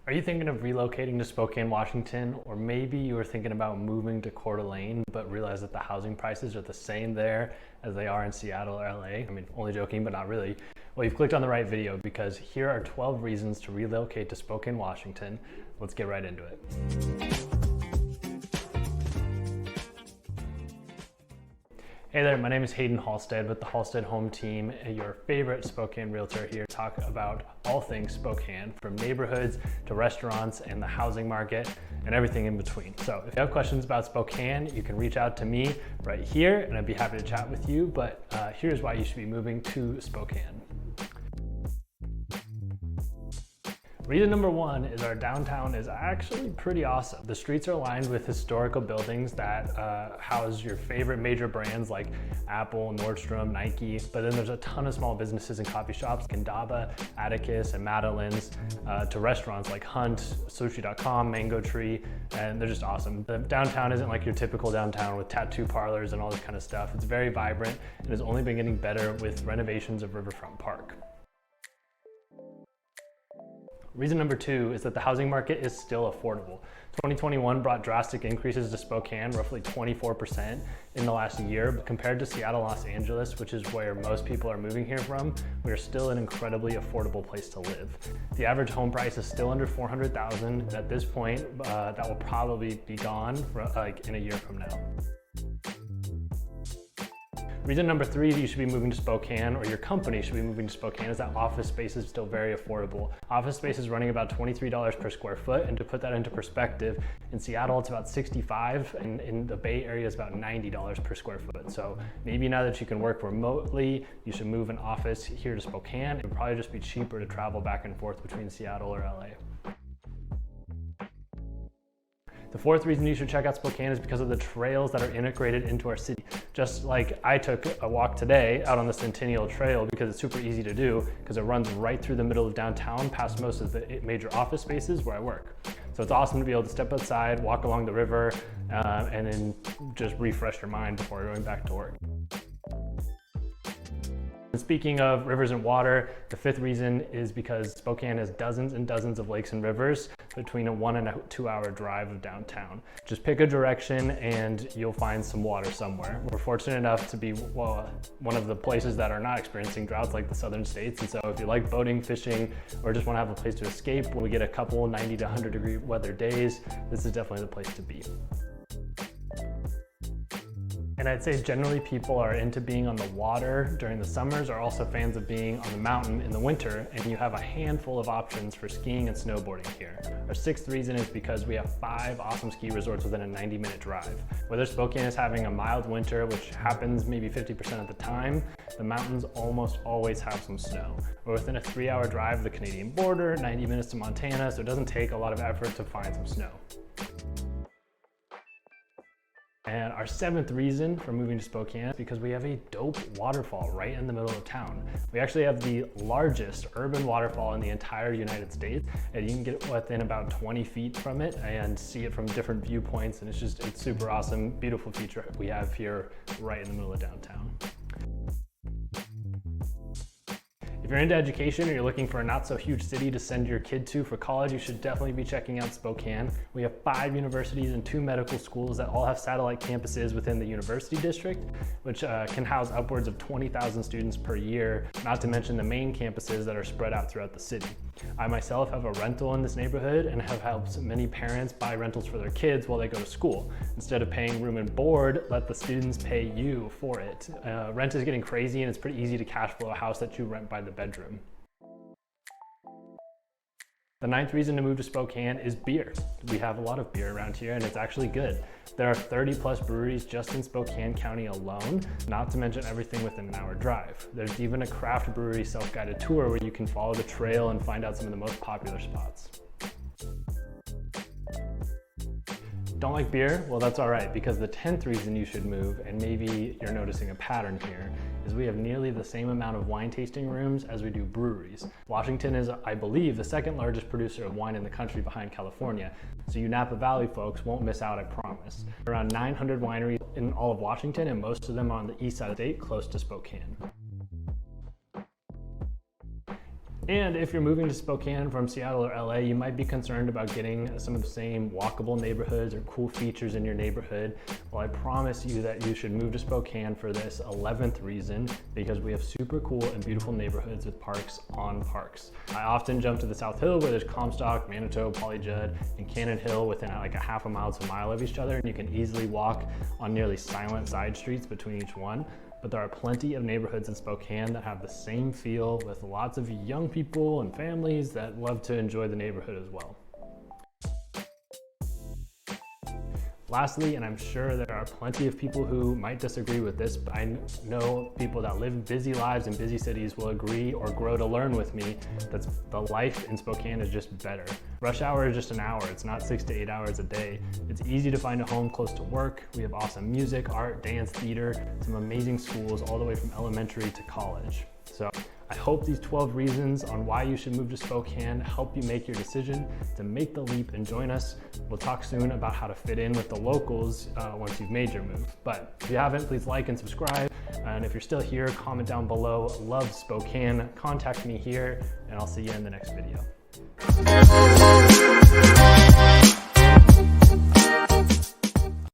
Are you thinking of relocating to Spokane, Washington, or maybe you were thinking about moving to Coeur d'Alene, but realize that the housing prices are the same there as they are in Seattle or LA? I mean, only joking, but not really. Well, you've clicked on the right video because here are 12 reasons to relocate to Spokane, Washington. Let's get right into it. Hey there, my name is Haydn Halsted with the Halsted Hometeam, your favorite Spokane realtor here to talk about all things Spokane, from neighborhoods to restaurants and the housing market and everything in between. So if you have questions about Spokane, you can reach out to me right here and I'd be happy to chat with you, but here's why you should be moving to Spokane. Reason number one is our downtown is actually pretty awesome. The streets are lined with historical buildings that house your favorite major brands like Apple, Nordstrom, Nike, but then there's a ton of small businesses and coffee shops, Kendaba, Atticus, and Madeline's, to restaurants like Hunt, Sushi.com, Mango Tree, and they're just awesome. The downtown isn't like your typical downtown with tattoo parlors and all this kind of stuff. It's very vibrant and has only been getting better with renovations of Riverfront Park. Reason number two is that the housing market is still affordable. 2021 brought drastic increases to Spokane, roughly 24% in the last year, but compared to Seattle, Los Angeles, which is where most people are moving here from, we are still an incredibly affordable place to live. The average home price is still under $400,000. At this point, that will probably be gone for, in a year from now. Reason number three you should be moving to Spokane, or your company should be moving to Spokane, is that office space is still very affordable. Office space is running about $23 per square foot, and to put that into perspective, in Seattle it's about $65, and in the Bay Area it's about $90 per square foot. So maybe now that you can work remotely, you should move an office here to Spokane. It would probably just be cheaper to travel back and forth between Seattle or LA. The fourth reason you should check out Spokane is because of the trails that are integrated into our city. Just like I took a walk today out on the Centennial Trail because it's super easy to do because it runs right through the middle of downtown past most of the major office spaces where I work. So it's awesome to be able to step outside, walk along the river, and then just refresh your mind before going back to work. And speaking of rivers and water, the fifth reason is because Spokane has dozens and dozens of lakes and rivers between a 1 and 2 hour drive of downtown. Just pick a direction and you'll find some water somewhere. We're fortunate enough to be one of the places that are not experiencing droughts like the southern states. And so if you like boating, fishing, or just want to have a place to escape when we get a couple 90 to 100 degree weather days, this is definitely the place to be. And I'd say generally people are into being on the water during the summers, are also fans of being on the mountain in the winter, and you have a handful of options for skiing and snowboarding here. Our sixth reason is because we have 5 awesome ski resorts within a 90-minute drive. Whether Spokane is having a mild winter, which happens maybe 50% of the time, the mountains almost always have some snow. We're within a 3-hour drive of the Canadian border, 90 minutes to Montana, so it doesn't take a lot of effort to find some snow. And our seventh reason for moving to Spokane is because we have a dope waterfall right in the middle of town. We actually have the largest urban waterfall in the entire United States, and you can get within about 20 feet from it and see it from different viewpoints, and it's super awesome, beautiful feature we have here right in the middle of downtown. If you're into education or you're looking for a not so huge city to send your kid to for college, you should definitely be checking out Spokane. We have 5 universities and 2 medical schools that all have satellite campuses within the university district, which can house upwards of 20,000 students per year, not to mention the main campuses that are spread out throughout the city. I myself have a rental in this neighborhood and have helped many parents buy rentals for their kids while they go to school. Instead of paying room and board, let the students pay you for it. Rent is getting crazy and it's pretty easy to cash flow a house that you rent by the bedroom. The ninth reason to move to Spokane is beer. We have a lot of beer around here and it's actually good. There are 30+ breweries just in Spokane County alone, not to mention everything within an hour drive. There's even a craft brewery self-guided tour where you can follow the trail and find out some of the most popular spots. Don't like beer? Well, that's all right, because the 10th reason you should move, and maybe you're noticing a pattern here, is we have nearly the same amount of wine tasting rooms as we do breweries. Washington is, I believe, the second largest producer of wine in the country behind California, so you Napa Valley folks won't miss out, I promise. Around 900 wineries in all of Washington, and most of them are on the east side of the state, close to Spokane. And if you're moving to Spokane from Seattle or LA, you might be concerned about getting some of the same walkable neighborhoods or cool features in your neighborhood. Well, I promise you that you should move to Spokane for this 11th reason, because we have super cool and beautiful neighborhoods with parks on parks. I often jump to the South Hill where there's Comstock, Manitou, Polyjudd, and Cannon Hill within like a half a mile to a mile of each other, and you can easily walk on nearly silent side streets between each one. But there are plenty of neighborhoods in Spokane that have the same feel, with lots of young people and families that love to enjoy the neighborhood as well. Lastly, and I'm sure there are plenty of people who might disagree with this, but I know people that live busy lives in busy cities will agree or grow to learn with me that the life in Spokane is just better. Rush hour is just an hour. It's not 6 to 8 hours a day. It's easy to find a home close to work. We have awesome music, art, dance, theater, some amazing schools all the way from elementary to college. So I hope these 12 reasons on why you should move to Spokane help you make your decision to make the leap and join us. We'll talk soon about how to fit in with the locals once you've made your move. But if you haven't, please like and subscribe. And if you're still here, comment down below. Love Spokane. Contact me here, and I'll see you in the next video.